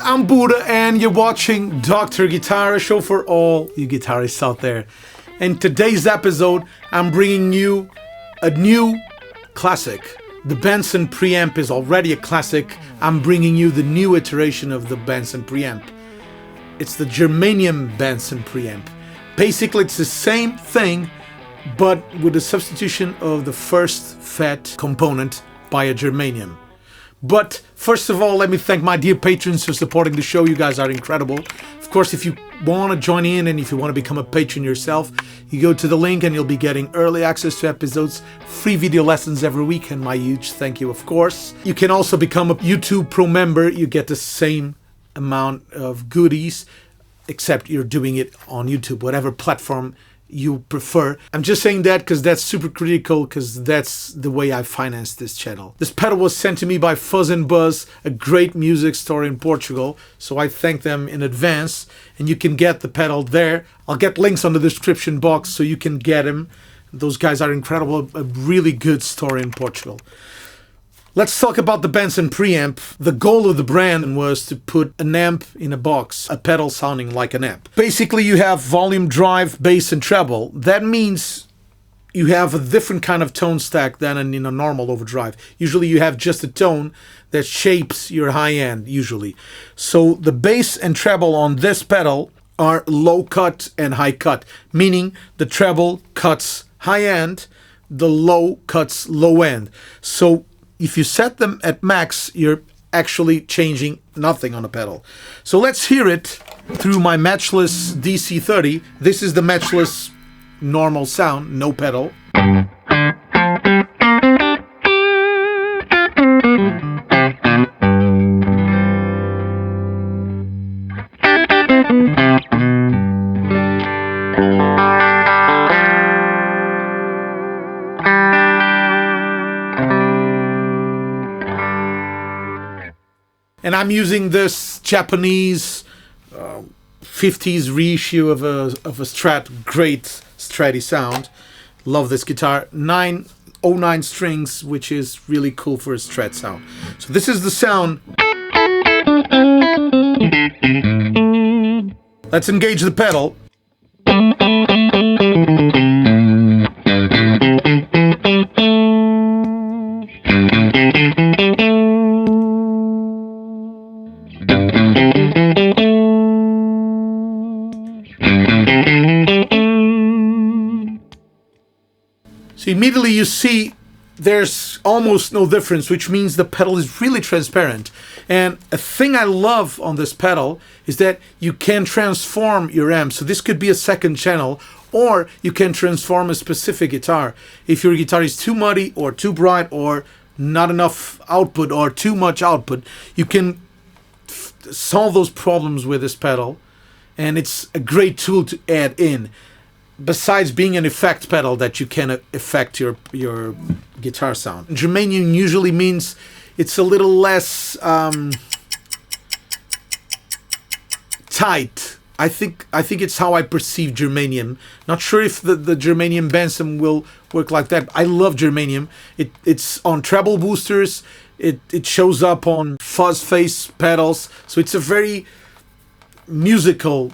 I'm Budda and you're watching Dr. Guitar, a show for all you guitarists out there. In today's episode, I'm bringing you a new classic. The Benson Preamp is already a classic. I'm bringing you the new iteration of the Benson Preamp. It's the Germanium Benson Preamp. Basically, it's the same thing, but with the substitution of the first FET component by a germanium. But first of all, let me thank my dear patrons for supporting the show. You guys are incredible. Of course, if you want to join in and if you want to become a patron yourself, you go to the link and you'll be getting early access to episodes, free video lessons every week, and my huge thank you, of course. You can also become a YouTube Pro member. You get the same amount of goodies, except you're doing it on YouTube, whatever platform you prefer. I'm just saying that because that's super critical, because that's the way I finance this channel. This pedal was sent to me by Fuzz and Buzz, a great music store in Portugal, so I thank them in advance, and you can get the pedal there. I'll get links on the description box so you can get them. Those guys are incredible, a really good store in Portugal. Let's talk about the Benson Preamp. The goal of the brand was to put an amp in a box, a pedal sounding like an amp. Basically, you have volume, drive, bass, and treble. That means you have a different kind of tone stack than in a normal overdrive. Usually you have just a tone that shapes your high end, usually. So the bass and treble on this pedal are low cut and high cut, meaning the treble cuts high end, the low cuts low end. So if you set them at max, you're actually changing nothing on a pedal. So let's hear it through my matchless DC30. This is the matchless normal sound, no pedal. And I'm using this Japanese 50s reissue of a Strat, great Stratty sound. Love this guitar. 909 strings, which is really cool for a Strat sound. So this is the sound. Let's engage the pedal. So immediately you see there's almost no difference, which means the pedal is really transparent. And a thing I love on this pedal is that you can transform your amp. So this could be a second channel, or you can transform a specific guitar. If your guitar is too muddy or too bright or not enough output or too much output, you can solve those problems with this pedal. And it's a great tool to add in. Besides being an effect pedal that you can affect your guitar sound. Germanium usually means it's a little less tight. I think it's how I perceive germanium. Not sure if the Germanium Benson will work like that. I love germanium. It's on treble boosters. It shows up on fuzz face pedals. So it's a very musical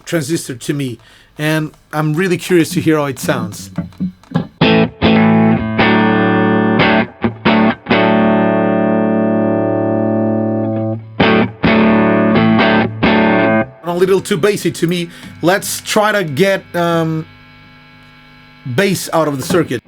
transistor to me. And I'm really curious to hear how it sounds. A little too bassy to me. Let's try to get bass out of the circuit.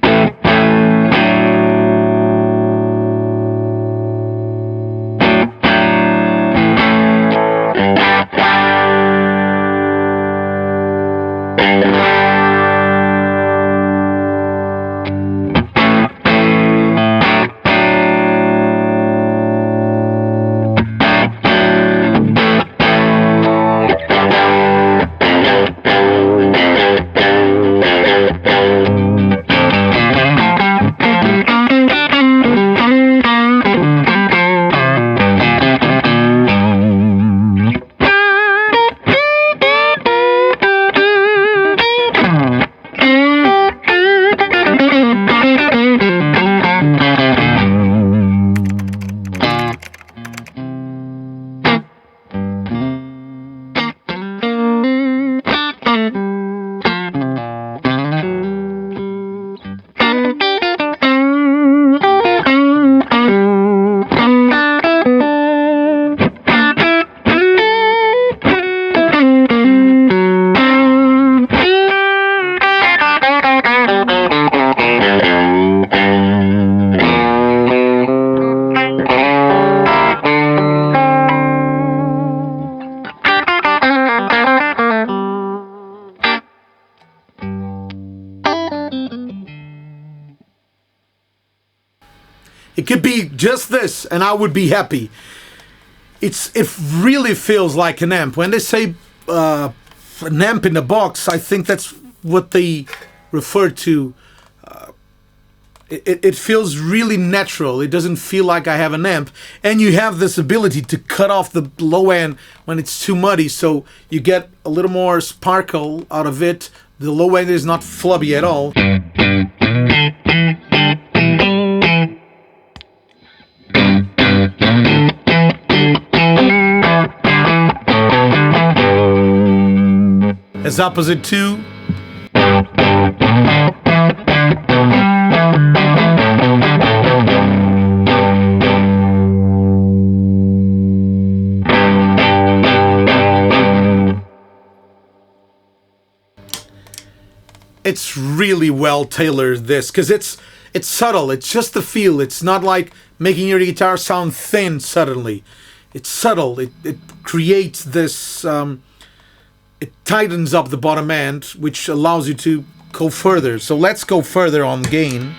It could be just this, and I would be happy. It really feels like an amp. When they say an amp in a box, I think that's what they refer to. It feels really natural. It doesn't feel like I have an amp. And you have this ability to cut off the low end when it's too muddy, so you get a little more sparkle out of it. The low end is not flubby at all. As opposite to it's really well tailored, this, because it's subtle. It's just the feel. It's not like making your guitar sound thin suddenly. It's subtle. It creates this. It tightens up the bottom end, which allows you to go further. So let's go further on gain.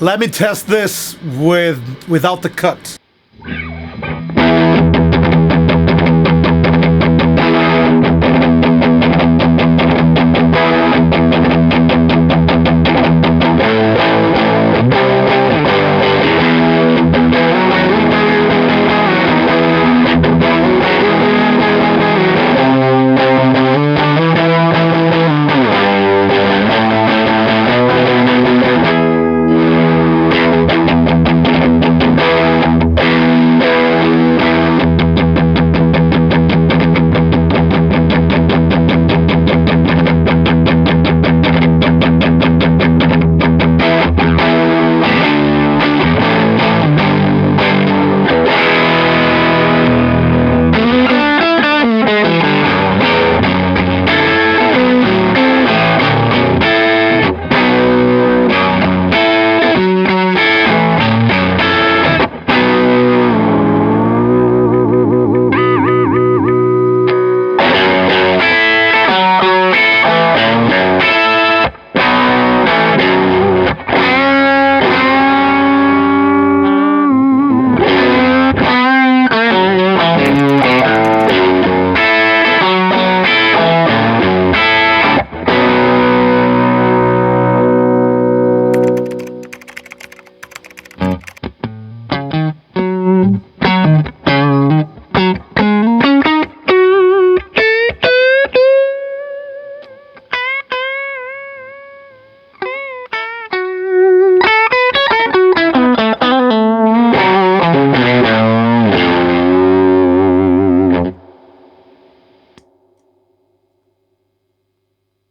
Let me test this without the cut.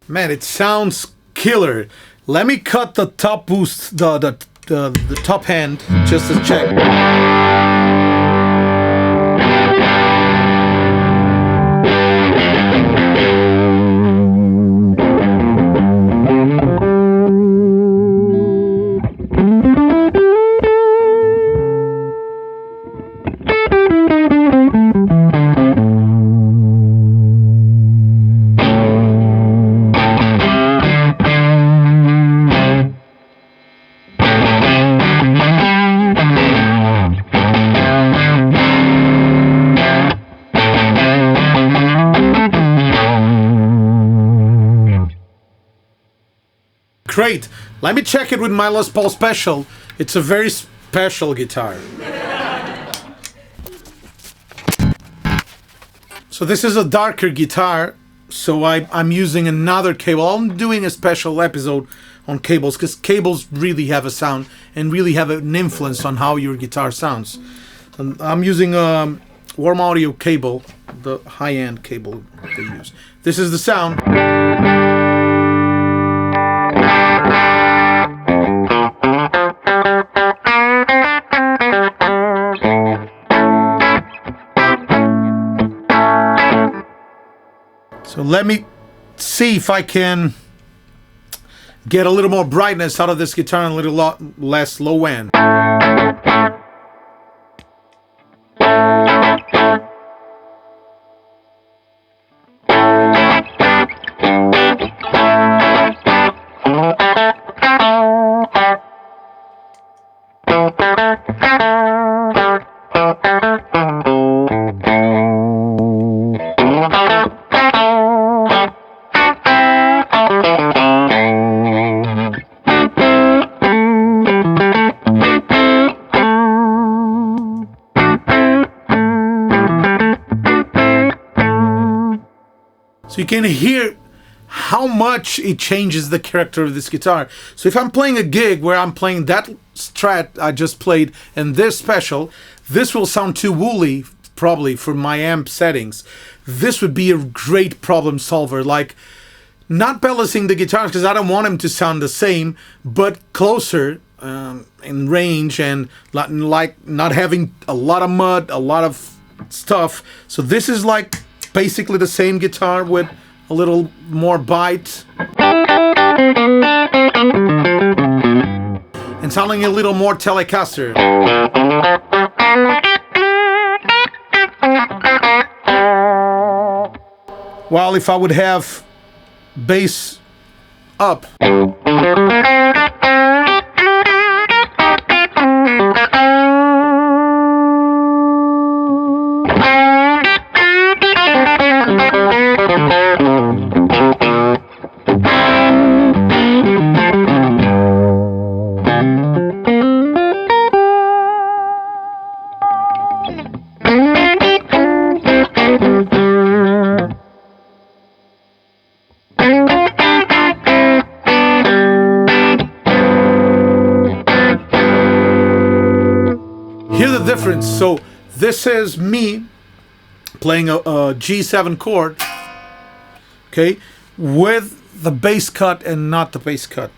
Man, it sounds killer. Let me cut the top boost, the top hand, just to check. Great. Let me check it with my Les Paul Special. It's a very special guitar. So this is a darker guitar, so I'm using another cable. I'm doing a special episode on cables, because cables really have a sound and really have an influence on how your guitar sounds. And I'm using a Warm Audio cable, the high-end cable they use. This is the sound. But let me see if I can get a little more brightness out of this guitar and a little less low end. So you can hear how much it changes the character of this guitar. So if I'm playing a gig where I'm playing that strat I just played and this special, this will sound too woolly probably for my amp settings. This would be a great problem solver, like not balancing the guitars because I don't want them to sound the same, but closer in range and like not having a lot of mud, a lot of stuff. So this is like basically the same guitar with a little more bite and sounding a little more Telecaster. While if I would have bass up, hear the difference. So this is me playing a G7 chord, okay, with the bass cut and not the bass cut.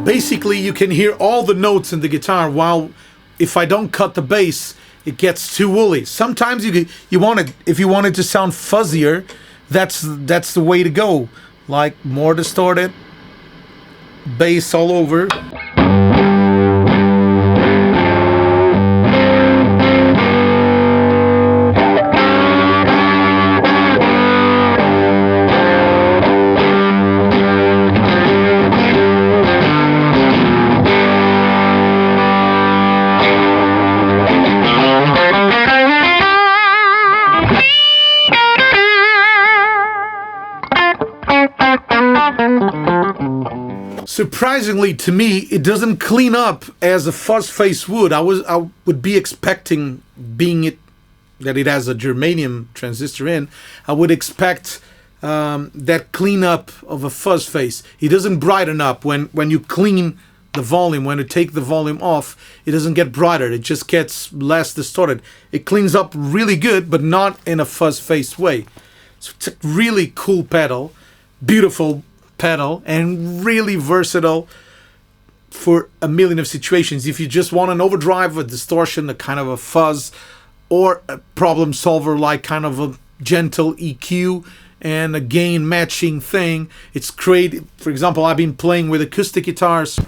Basically, you can hear all the notes in the guitar, while if I don't cut the bass, it gets too woolly. Sometimes you want it, if you want it to sound fuzzier, that's the way to go. Like more distorted, bass all over. Surprisingly to me, it doesn't clean up as a fuzz face would. I would be expecting, being that it has a germanium transistor in, I would expect that cleanup of a fuzz face. It doesn't brighten up when you clean the volume. When you take the volume off, it doesn't get brighter. It just gets less distorted. It cleans up really good, but not in a fuzz face way. So it's a really cool pedal, beautiful pedal, and really versatile for a million of situations. If you just want an overdrive, a distortion, a kind of a fuzz, or a problem solver like kind of a gentle EQ and a gain matching thing, it's great. For example, I've been playing with acoustic guitars.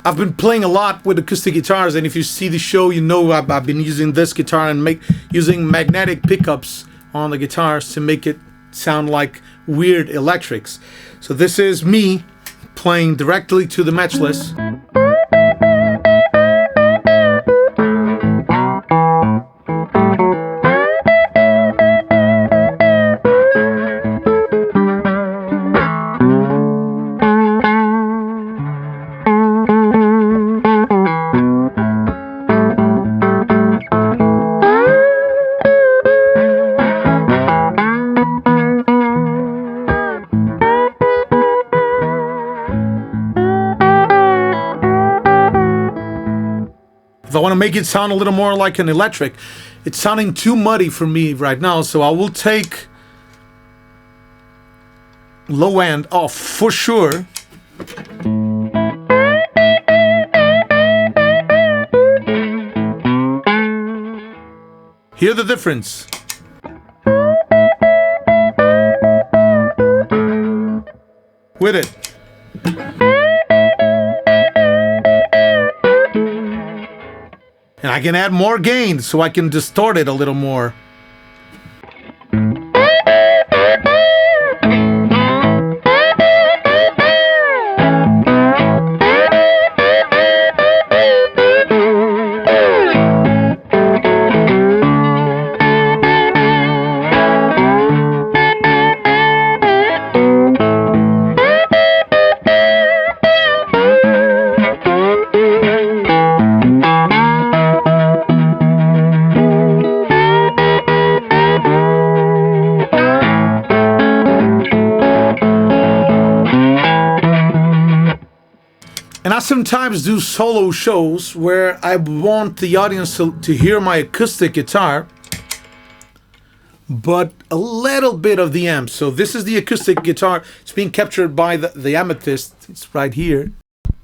I've been playing a lot with acoustic guitars, and if you see the show, you know I've been using this guitar and using magnetic pickups on the guitars to make it sound like weird electrics. So this is me playing directly to the matchless. If I want to make it sound a little more like an electric, it's sounding too muddy for me right now, so I will take low end off for sure. Hear the difference. With it. And I can add more gain so I can distort it a little more. And I sometimes do solo shows where I want the audience to hear my acoustic guitar, but a little bit of the amp. So this is the acoustic guitar. It's being captured by the amethyst. It's right here.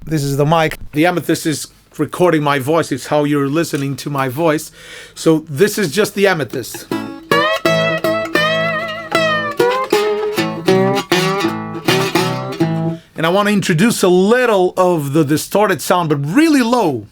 This is the mic. The amethyst is recording my voice. It's how you're listening to my voice. So this is just the amethyst. And I want to introduce a little of the distorted sound, but really low.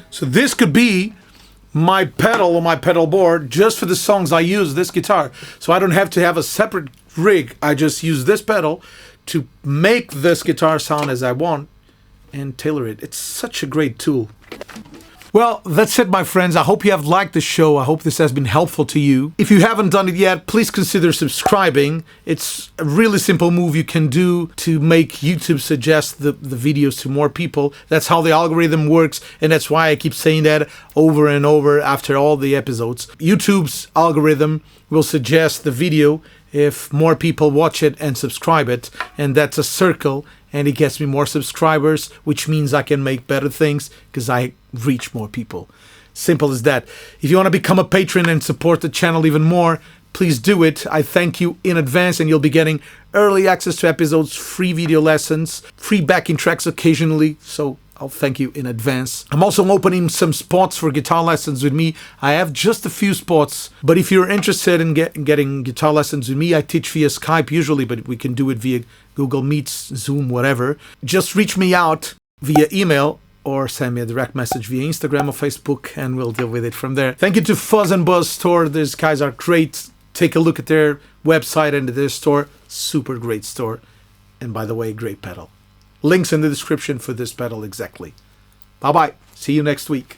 So this could be my pedal or my pedal board just for the songs I use this guitar. So I don't have to have a separate rig. I just use this pedal to make this guitar sound as I want and tailor it. It's such a great tool. Well, that's it, my friends. I hope you have liked the show. I hope this has been helpful to you. If you haven't done it yet, please consider subscribing. It's a really simple move you can do to make YouTube suggest the videos to more people. That's how the algorithm works, and that's why I keep saying that over and over after all the episodes. YouTube's algorithm will suggest the video if more people watch it and subscribe it, and that's a circle, and it gets me more subscribers, which means I can make better things because I reach more people. Simple as that. If you want to become a patron and support the channel even more, please do it. I thank you in advance, and you'll be getting early access to episodes, free video lessons, free backing tracks occasionally, so I'll thank you in advance. I'm also opening some spots for guitar lessons with me. I have just a few spots, but if you're interested in getting guitar lessons with me, I teach via Skype usually, but we can do it via Google Meets, Zoom, whatever. Just reach me out via email or send me a direct message via Instagram or Facebook, and we'll deal with it from there. Thank you to Fuzz and Buzz store. These guys are great. Take a look at their website and their store. Super great store. And by the way, great pedal. Links in the description for this pedal exactly. Bye-bye. See you next week.